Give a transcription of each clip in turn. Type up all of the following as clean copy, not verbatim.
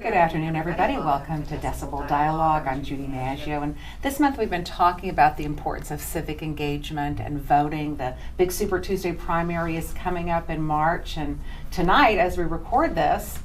Good afternoon, everybody. Welcome to Decibel Dialogue. I'm Judy Maggio, and this month we've been talking about the importance of civic engagement and voting. The big Super Tuesday primary is coming up in March, and tonight, as we record this,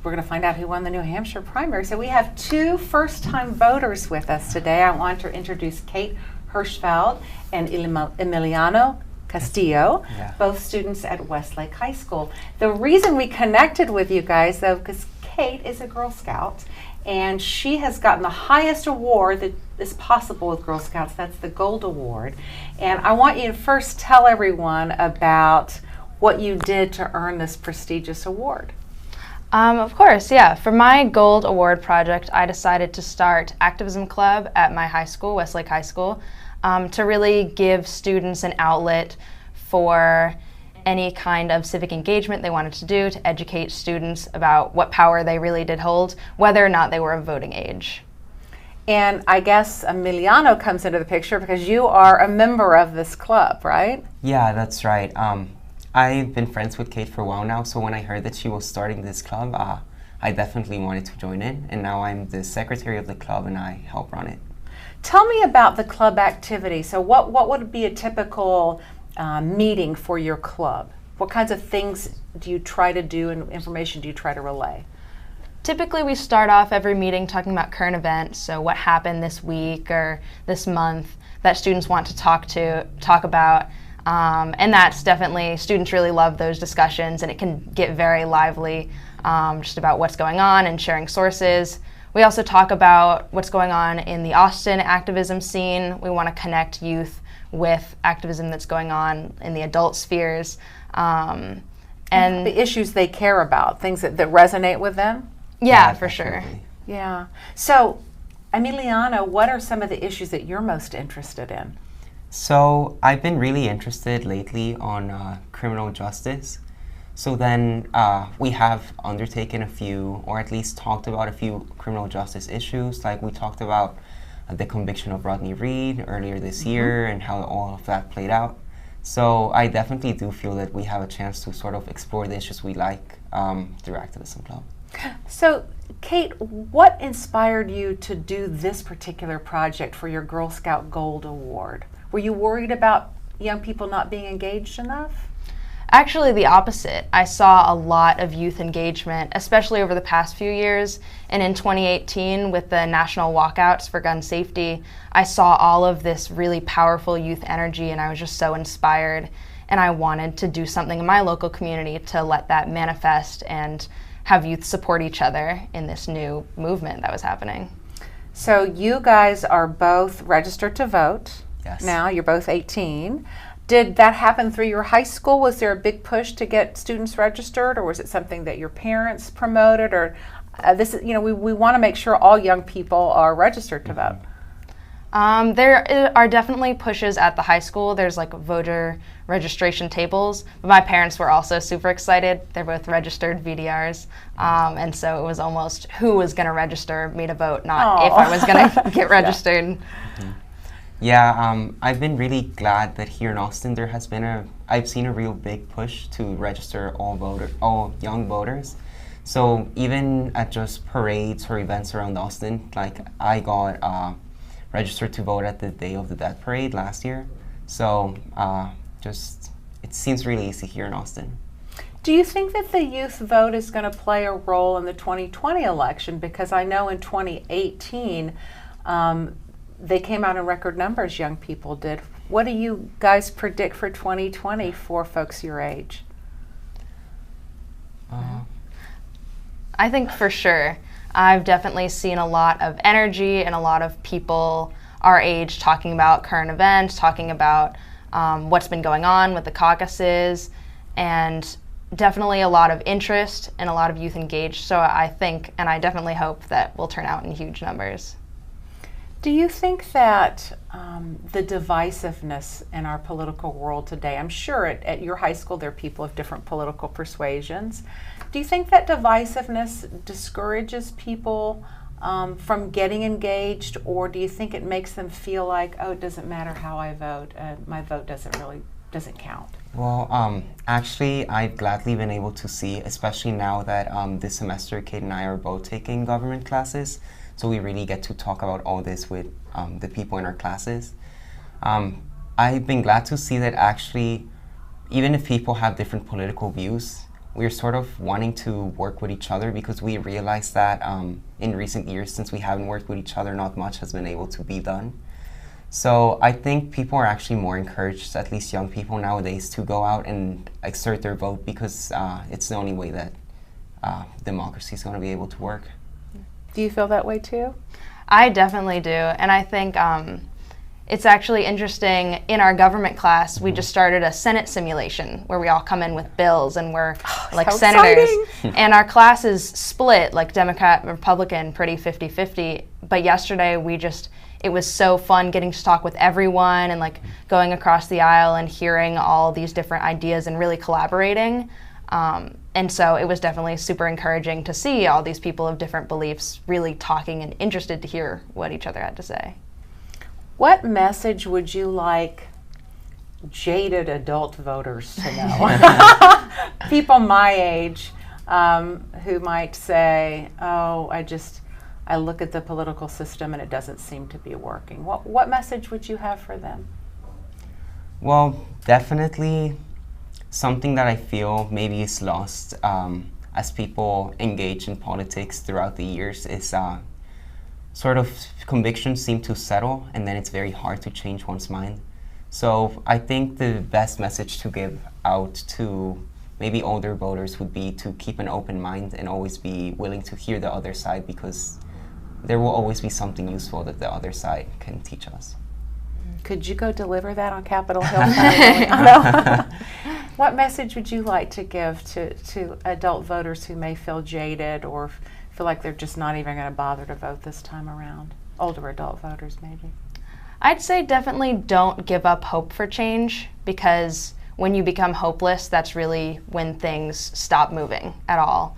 we're going to find out who won the New Hampshire primary. So we have two first-time voters with us today. I want to introduce Kate Hirschfield and Emiliano Castillo, both students at Westlake High School. The reason we connected with you guys, though, because Kate is a Girl Scout, and she has gotten the highest award that is possible with Girl Scouts. That's the Gold Award. And I want you to first tell everyone about what you did to earn this prestigious award. Of course, yeah. For my Gold Award project, I decided to start Activism Club at my high school, Westlake High School, to really give students an outlet for any kind of civic engagement they wanted to do, to educate students about what power they really did hold, whether or not they were of voting age. And I guess Emiliano comes into the picture because you are a member of this club, right? Yeah, that's right. I've been friends with Kate for a while now, so when I heard that she was starting this club, I definitely wanted to join in, and now I'm the secretary of the club and I help run it. Tell me about the club activity. So what would be a typical meeting for your club? What kinds of things do you try to do and information do you try to relay? Typically we start off every meeting talking about current events, so what happened this week or this month that students want to talk about. And that's definitely, students really love those discussions, and it can get very lively just about what's going on and sharing sources. We also talk about what's going on in the Austin activism scene. We want to connect youth with activism that's going on in the adult spheres. And the issues they care about, things that resonate with them? Yeah, for sure. Yeah. So, Emiliano, what are some of the issues that you're most interested in? So I've been really interested lately on criminal justice. So then we have undertaken a few, or at least talked about a few criminal justice issues. Like we talked about the conviction of Rodney Reed earlier this year and how all of that played out. So I definitely do feel that we have a chance to sort of explore the issues we like through Activism Club. So Kate, what inspired you to do this particular project for your Girl Scout Gold Award? Were you worried about young people not being engaged enough? Actually, the opposite. I saw a lot of youth engagement, especially over the past few years. And in 2018, with the national walkouts for gun safety, I saw all of this really powerful youth energy, and I was just so inspired. And I wanted to do something in my local community to let that manifest and have youth support each other in this new movement that was happening. So you guys are both registered to vote. Yes. Now, you're both 18. Did that happen through your high school? Was there a big push to get students registered, or was it something that your parents promoted? Or this is, we want to make sure all young people are registered to vote. There are definitely pushes at the high school. There's like voter registration tables, but my parents were also super excited. They're both registered VDRs, and so it was almost who was going to register me to vote, not if I was going to get registered. Yeah, I've been really glad that here in Austin there has been I've seen a real big push to register all young voters. So even at just parades or events around Austin, like I got registered to vote at the Day of the Dead parade last year. So it seems really easy here in Austin. Do you think that the youth vote is going to play a role in the 2020 election? Because I know in 2018, they came out in record numbers, young people did. What do you guys predict for 2020 for folks your age? I think for sure. I've definitely seen a lot of energy and a lot of people our age talking about current events, talking about what's been going on with the caucuses, and definitely a lot of interest and a lot of youth engaged. So I think, and I definitely hope, that we'll turn out in huge numbers. Do you think that the divisiveness in our political world today, I'm sure at your high school there are people of different political persuasions, do you think that divisiveness discourages people from getting engaged, or do you think it makes them feel like, oh, it doesn't matter how I vote, my vote doesn't count? Well, actually, I've gladly been able to see, especially now that this semester Kate and I are both taking government classes, so we really get to talk about all this with the people in our classes. I've been glad to see that actually, even if people have different political views, we're sort of wanting to work with each other because we realize that in recent years, since we haven't worked with each other, not much has been able to be done. So I think people are actually more encouraged, at least young people nowadays, to go out and exert their vote because it's the only way that democracy is going to be able to work. Do you feel that way too? I definitely do, and I think it's actually interesting. In our government class, we just started a Senate simulation where we all come in with bills and we're like senators. And our class is split, like Democrat, Republican, pretty 50-50. But yesterday it was so fun getting to talk with everyone and like going across the aisle and hearing all these different ideas and really collaborating. And so it was definitely super encouraging to see all these people of different beliefs really talking and interested to hear what each other had to say. What message would you like jaded adult voters to know? People my age who might say, oh, I look at the political system and it doesn't seem to be working. What message would you have for them? Well, definitely something that I feel maybe is lost as people engage in politics throughout the years is sort of convictions seem to settle and then it's very hard to change one's mind. So I think the best message to give out to maybe older voters would be to keep an open mind and always be willing to hear the other side because there will always be something useful that the other side can teach us. Could you go deliver that on Capitol Hill? What message would you like to give to adult voters who may feel jaded or feel like they're just not even going to bother to vote this time around? Older adult voters, maybe. I'd say definitely don't give up hope for change, because when you become hopeless, that's really when things stop moving at all.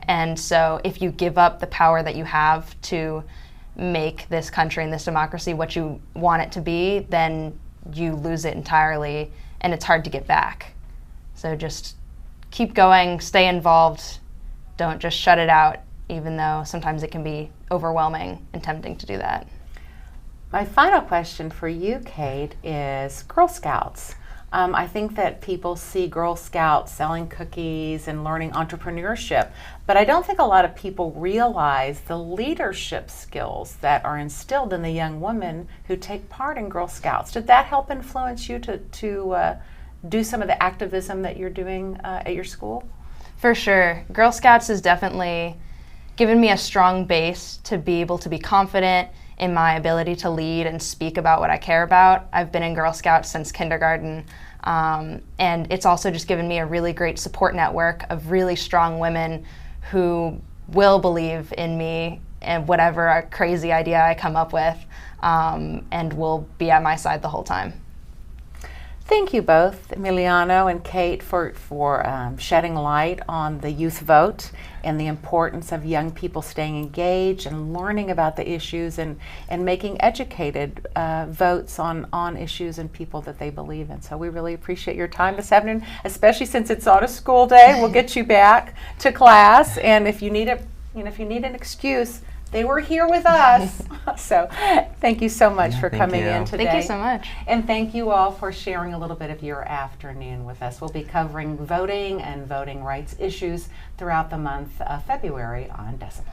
And so if you give up the power that you have to make this country and this democracy what you want it to be, then you lose it entirely and it's hard to get back. So just keep going, stay involved, don't just shut it out, even though sometimes it can be overwhelming and tempting to do that. My final question for you, Kate, is Girl Scouts. I think that people see Girl Scouts selling cookies and learning entrepreneurship, but I don't think a lot of people realize the leadership skills that are instilled in the young women who take part in Girl Scouts. Did that help influence you to do some of the activism that you're doing at your school? For sure. Girl Scouts has definitely given me a strong base to be able to be confident in my ability to lead and speak about what I care about. I've been in Girl Scouts since kindergarten, and it's also just given me a really great support network of really strong women who will believe in me and whatever crazy idea I come up with, and will be at my side the whole time. Thank you both, Emiliano and Kate, for shedding light on the youth vote and the importance of young people staying engaged and learning about the issues and making educated votes on issues and people that they believe in. So we really appreciate your time this afternoon, especially since it's on a school day. We'll get you back to class, and if you need an excuse, they were here with us. So thank you so much for coming in today. Thank you so much. And thank you all for sharing a little bit of your afternoon with us. We'll be covering voting and voting rights issues throughout the month of February on Decibel.